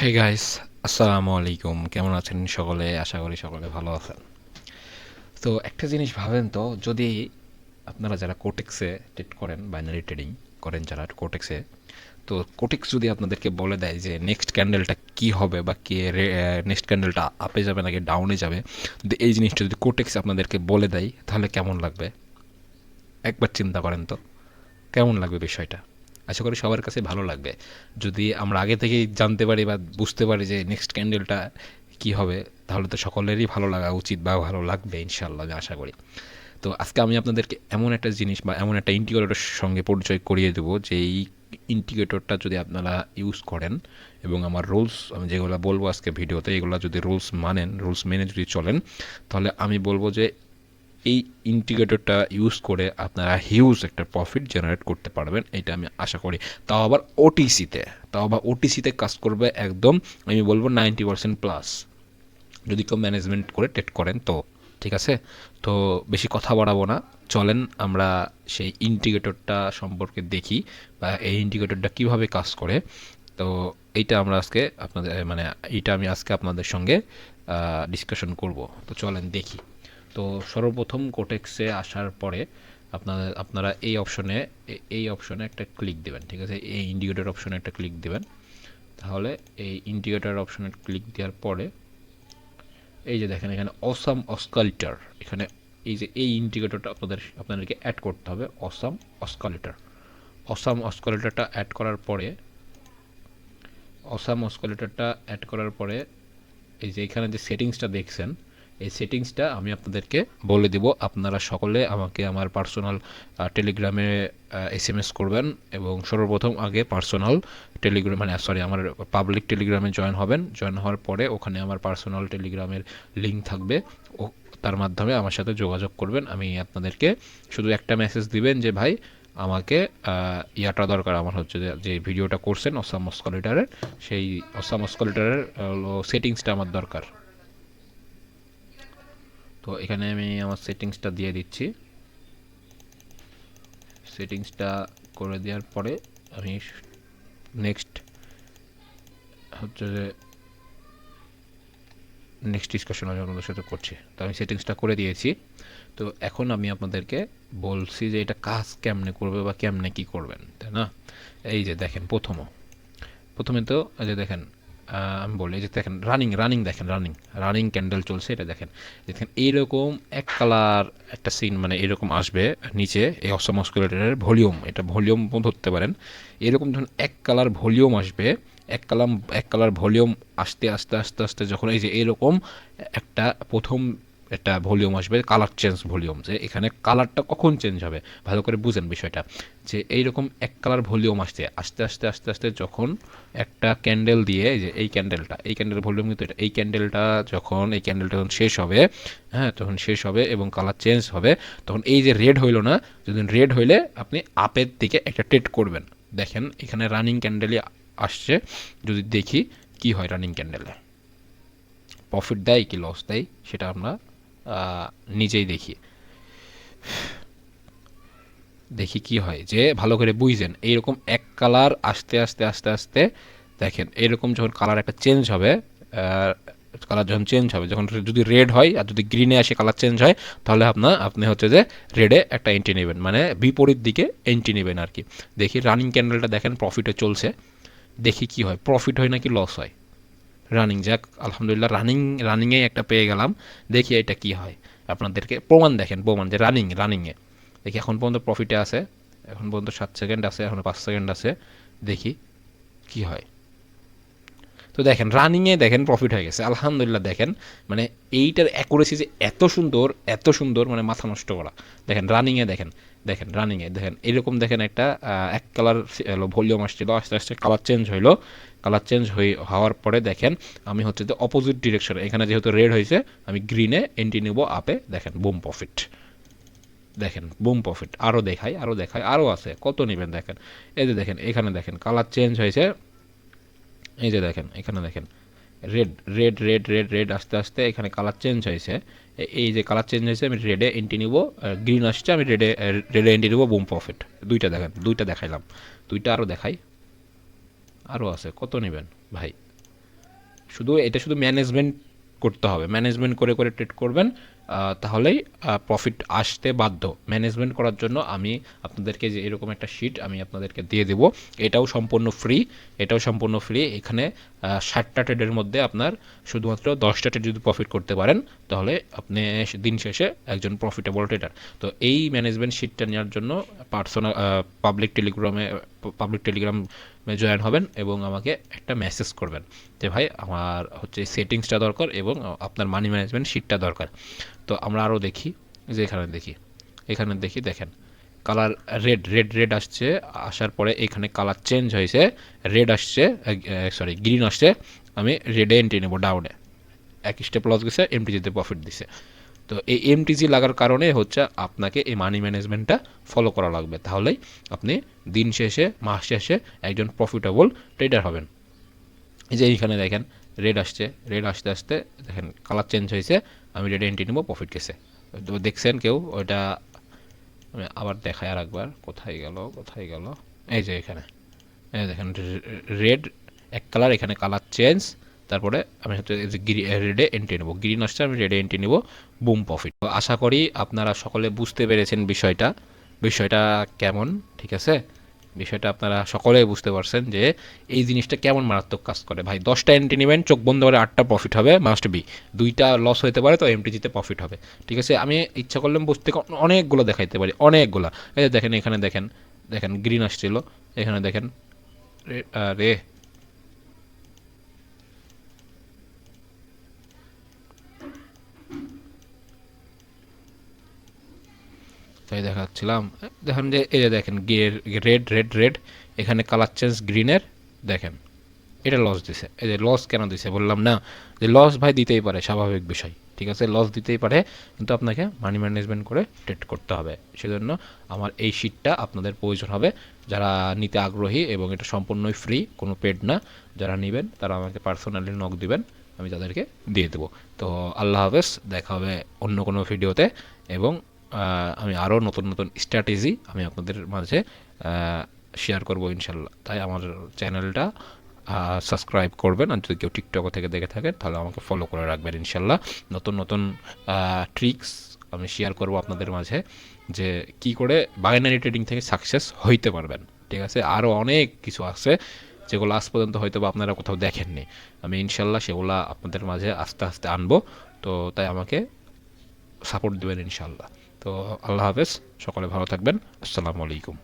Hey guys, আসসালামু আলাইকুম। কেমন আছেন সকলে? আশা করি সকলে ভালো আছেন। তো একটা জিনিস ভাবেন তো, যদি আপনারা যারা কোটেক্সে ট্রেড করেন, বাইনারি ট্রেডিং করেন যারা কোটেক্সে, তো কোটেক্স যদি আপনাদেরকে বলে দেয় যে নেক্সট ক্যান্ডেলটা কি হবে বা কে নেক্সট ক্যান্ডেলটা আপে যাবে নাকি ডাউনে যাবে, যদি এই জিনিসটা যদি কোটেক্স আপনাদেরকে বলে দেয় তাহলে কেমন লাগবে? একবার চিন্তা করেন তো, কেমন লাগবে বিষয়টা? আশা করি সবার কাছে ভালো লাগবে। যদি আমরা আগে থেকেই জানতে পারি বা বুঝতে পারি যে নেক্সট ক্যান্ডেলটা কি হবে, তাহলে তো সকলেরই ভালো লাগা উচিত বা ভালো লাগবে ইনশাল্লাহ, আমি আশা করি। তো আজকে আমি আপনাদেরকে এমন একটা জিনিস বা এমন একটা ইন্ডিকেটরের সঙ্গে পরিচয় করিয়ে দেবো, যে এই ইন্ডিকেটরটা যদি আপনারা ইউজ করেন এবং আমার রুলস আমি যেগুলো বলবো আজকে ভিডিওতে, এগুলো যদি রুলস মেনে যদি চলেন, তাহলে আমি বলবো যে এই ইন্ডিকেটরটা ইউজ করে আপনারা হিউজ একটা প্রফিট জেনারেট করতে পারবেন, এটা আমি আশা করি। তাও আবার ওটিসিতে কাজ করবে একদম, আমি বলবো 90% প্লাস, যদি কেউ ম্যানেজমেন্ট করে ট্রেড করেন তো। ঠিক আছে, তো বেশি কথা বাড়াবো না, চলেন আমরা সেই ইন্ডিকেটরটা সম্পর্কে দেখি, বা এই ইন্ডিকেটরটা কিভাবে কাজ করে। তো এইটা আমরা আজকে আপনাদের এইটা আমি আজকে আপনাদের সঙ্গে ডিসকাশন করব। তো চলেন দেখি। তো সর্বপ্রথম কোটেক্সে আসার পরে আপনারা এই অপশনে একটা ক্লিক দেবেন। ঠিক আছে, এই ইন্ডিকেটর অপশনে একটা ক্লিক দেবেন। তাহলে এই ইন্ডিকেটর অপশনে ক্লিক দেওয়ার পরে এই যে দেখেন এখানে অসাম অস্কালিটার, এখানে এই যে এই ইন্ডিকেটরটা আপনাদেরকে অ্যাড করতে হবে, অসাম অস্কালিটারটা অ্যাড করার পরে এই যে এখানে যে সেটিংসটা দেখছেন, এই সেটিংসটা আমি আপনাদেরকে বলে দিব। আপনারা সকলে আমাকে আমার পার্সোনাল টেলিগ্রামে এসএমএস করবেন, এবং সর্বপ্রথম আগে পার্সোনাল টেলিগ্রাম আমার পাবলিক টেলিগ্রামে জয়েন হওয়ার পরে ওখানে আমার পার্সোনাল টেলিগ্রামের লিঙ্ক থাকবে, ও তার মাধ্যমে আমার সাথে যোগাযোগ করবেন। আমি আপনাদেরকে শুধু একটা মেসেজ দিবেন যে ভাই আমাকে ইয়াটা দরকার, আমার হচ্ছে যে ভিডিওটা করছেন অসাম মস্কলিটারের, সেই অসাম মস্কলিটারের সেটিংসটা আমার দরকার। তো এখানে আমি আমার সেটিংসটা দিয়ে দিচ্ছি। সেটিংসটা করে দেওয়ার পরে আমি নেক্সট হচ্ছে যে নেক্সট ডিসকাশন আমি আপনাদের সাথে করছি। তো আমি সেটিংসটা করে দিয়েছি। তো এখন আমি আপনাদেরকে বলছি যে এটা কাজ কেমনে করবে বা কেমনে কি করবেন, তাই না? এই যে দেখেন প্রথমে তো এই যে দেখেন, আমি বলি এই যে দেখেন রানিং দেখেন, রানিং ক্যান্ডেল চলছে, এটা দেখেন এইরকম এক কালার একটা সিন, মানে এরকম আসবে নিচে এই অসমস্কুলেটারের ভলিউম, এটা ভলিউম ধরতে পারেন। এরকম যখন এক কালার ভলিউম আসবে, এক কালার ভলিউম আসতে আস্তে আস্তে আস্তে যখন এই যে এরকম একটা প্রথম একটা ভলিউম আসবে, কালার চেঞ্জ ভলিউম, যে এখানে কালারটা কখন চেঞ্জ হবে ভালো করে বুঝেন বিষয়টা। যে এইরকম এক কালার ভলিউম আসতে আস্তে আস্তে আস্তে আস্তে যখন একটা ক্যান্ডেল দিয়ে, যে এই ক্যান্ডেল ভলিউম কিন্তু এটা, এই ক্যান্ডেলটা যখন শেষ হবে, হ্যাঁ তখন শেষ হবে এবং কালার চেঞ্জ হবে, তখন এই যে রেড হইলো না, যদি রেড হইলে আপনি আপের দিকে একটা ট্রেড করবেন। দেখেন এখানে রানিং ক্যান্ডেলই আসছে, যদি দেখি কি হয় রানিং ক্যান্ডেলে, প্রফিট দেয় কি লস দেয় সেটা আমরা নিজেই দেখি কি হয়, যে ভালো করে বুঝছেন এইরকম এক কালার আস্তে আস্তে আস্তে আস্তে দেখেন এরকম যখন কালার একটা চেঞ্জ হবে, কালার যখন চেঞ্জ হবে, যখন যদি রেড হয় আর যদি গ্রিনে আসে কালার চেঞ্জ হয়, তাহলে আপনি হচ্ছে যে রেডে একটা এন্ট্রি নেবেন, মানে বিপরীত দিকে এন্ট্রি নেবেন আর কি। দেখি রানিং ক্যান্ডেলটা দেখেন প্রফিটে চলছে, দেখি কি হয়, প্রফিট হয় নাকি লস হয়। রানিং যাক, আলহামদুলিল্লাহ রানিংয়ে একটা পেয়ে গেলাম। দেখি এটা কি হয়, আপনাদেরকে প্রমাণ যে রানিংয়ে দেখি এখন পর্যন্ত প্রফিটে আছে, এখন পর্যন্ত 7 সেকেন্ড আছে, এখন 5 সেকেন্ড আছে, দেখি কি হয়। তো দেখেন রানিংয়ে দেখেন প্রফিট হয়ে গেছে, আলহামদুলিল্লাহ। দেখেন মানে এইটার অ্যাকুরেসি যে এত সুন্দর মানে মাথা নষ্ট করা। দেখেন রানিংয়ে দেখেন এরকম দেখেন একটা এক কালার ভলিউম আসছিল, আস্তে আস্তে কালার চেঞ্জ হওয়ার পরে দেখেন আমি হচ্ছে যে অপোজিট ডিরেকশনে, এখানে যেহেতু রেড হয়েছে আমি গ্রিনে এন্ট্রি নেব আপে, দেখেন বুম প্রফিট। আরও দেখাই আরও আছে, কত নেবেন দেখেন। এই যে দেখেন এখানে দেখেন কালার চেঞ্জ হয়েছে, এই যে দেখেন এখানে দেখেন রেড আস্তে আস্তে এখানে কালার চেঞ্জ হয়েছে। এই যে কালার চেঞ্জ হয়েছে আমি রেডে এন্ট্রি নিব, গ্রিন আসছে আমি রেডে এন্ট্রি নিব, বুম প্রফিট। দুইটা দেখাইলাম, দুইটা আরও দেখাই, আরও আছে, কত নেবেন ভাই? শুধু ম্যানেজমেন্ট করতে হবে, ম্যানেজমেন্ট করে করে ট্রেড করবেন, তাহলেই প্রফিট আসতে বাধ্য। ম্যানেজমেন্ট করার জন্য আমি আপনাদেরকে যে এরকম একটা শিট আমি আপনাদেরকে দিয়ে দেবো, এটাও সম্পূর্ণ ফ্রি, এখানে 60টা ট্রেডের মধ্যে আপনার শুধুমাত্র 10টা ট্রেড যদি প্রফিট করতে পারেন তাহলে আপনি দিন শেষে একজন প্রফিটেবল ট্রেডার। তো এই ম্যানেজমেন্ট শিটটা নেওয়ার জন্য পার্সোনাল পাবলিক টেলিগ্রামে জয়েন হবেন এবং আমাকে একটা মেসেজ করবেন যে ভাই আমার হচ্ছে সেটিংসটা দরকার এবং আপনার মানি ম্যানেজমেন্ট শিটটা দরকার। তো আমরা আরও দেখি, যে এখানে দেখি, দেখেন কালার রেড আসছে, আসার পরে এখানে কালার চেঞ্জ হয়েছে, রেড আসছে, গ্রিন আসছে, আমি রেডে এন্ট্রি নেব ডাউনে, এক স্টেপ লস গেছে, এমটিজিতে প্রফিট দিছে। তো এই এমটিজি লাগার কারণে হচ্ছে আপনাকে এই মানি ম্যানেজমেন্টটা ফলো করা লাগবে, তাহলেই আপনি দিন শেষে মাস শেষে একজন প্রফিটেবল ট্রেডার হবেন। এই যে এইখানে দেখেন রেড আসতে আসতে দেখেন কালার চেঞ্জ হয়েছে, আমি রেডে এন্ট্রি নেব, প্রফিট গেছে। তো দেখছেন কেউ ওইটা, আমি আবার দেখাই আর একবার, কোথায় গেল, এই যে এখানে এই দেখেন রেড এক কালার, এখানে কালার চেঞ্জ, তারপরে আমি হচ্ছে রেডে এন্ট্রি নেব, গ্রিন আসছে, আমি রেডে এন্ট্রি নেব, বুম প্রফিট। তো আশা করি আপনারা সকলে বুঝতে পেরেছেন বিষয়টা কেমন, ঠিক আছে? বিষয়টা আপনারা সকলেই বুঝতে পারছেন যে এই জিনিসটা কেমন মারাত্মক কাজ করে। ভাই 10টা এন্ট্রি নেবেন, চোখ বন্ধ করে 8টা প্রফিট হবে, মাস্ট বি। 2টা লস হতে পারে, তো এমটিজিতে প্রফিট হবে, ঠিক আছে? আমি ইচ্ছা করলে বুঝতে অনেকগুলো দেখাইতে পারি, অনেকগুলো। এই যে দেখেন এখানে দেখেন গ্রিন আসছিল, এখানে দেখেন রে তাই দেখাচ্ছিলাম, দেখেন যে এই যে দেখেন রেড, এখানে কালার চেঞ্জ গ্রিনের, দেখেন এটা লস দিছে। এই যে লস কেন দিছে বললাম না, যে লস ভাই দিতেই পারে, স্বাভাবিক বিষয়, ঠিক আছে? লস দিতেই পারে, কিন্তু আপনাকে মানি ম্যানেজমেন্ট করে ট্রেড করতে হবে। সেজন্য আমার এই শিটটা আপনাদের প্রয়োজন হবে, যারা নিতে আগ্রহী, এবং এটা সম্পূর্ণই ফ্রি, কোনো পেড না। যারা নেবেন তারা আমাকে পার্সোনালি নক দিবেন, আমি তাদেরকে দিয়ে দেবো। তো আল্লাহ হাফেজ, দেখা হবে অন্য কোনো ভিডিওতে, এবং আমি আরও নতুন স্ট্র্যাটেজি আমি আপনাদের মাঝে শেয়ার করবো ইনশাল্লাহ। তাই আমার চ্যানেলটা সাবস্ক্রাইব করবেন, আর যদি কেউ টিকটক থেকে দেখে থাকেন তাহলে আমাকে ফলো করে রাখবেন ইনশাল্লাহ। নতুন ট্রিক্স আমি শেয়ার করব আপনাদের মাঝে, যে কি করে বাইনারি ট্রেডিং থেকে সাকসেস হইতে পারবেন, ঠিক আছে? আরও অনেক কিছু আছে যেগুলো আজ পর্যন্ত হয়তো বা আপনারা কোথাও দেখেননি, আমি ইনশাল্লাহ সেগুলো আপনাদের মাঝে আস্তে আস্তে আনবো। তো তাই আমাকে সাপোর্ট দেবেন ইনশাল্লাহ। তো আল্লাহ হাফেজ, সকলে ভালো থাকবেন, আসসালামু আলাইকুম।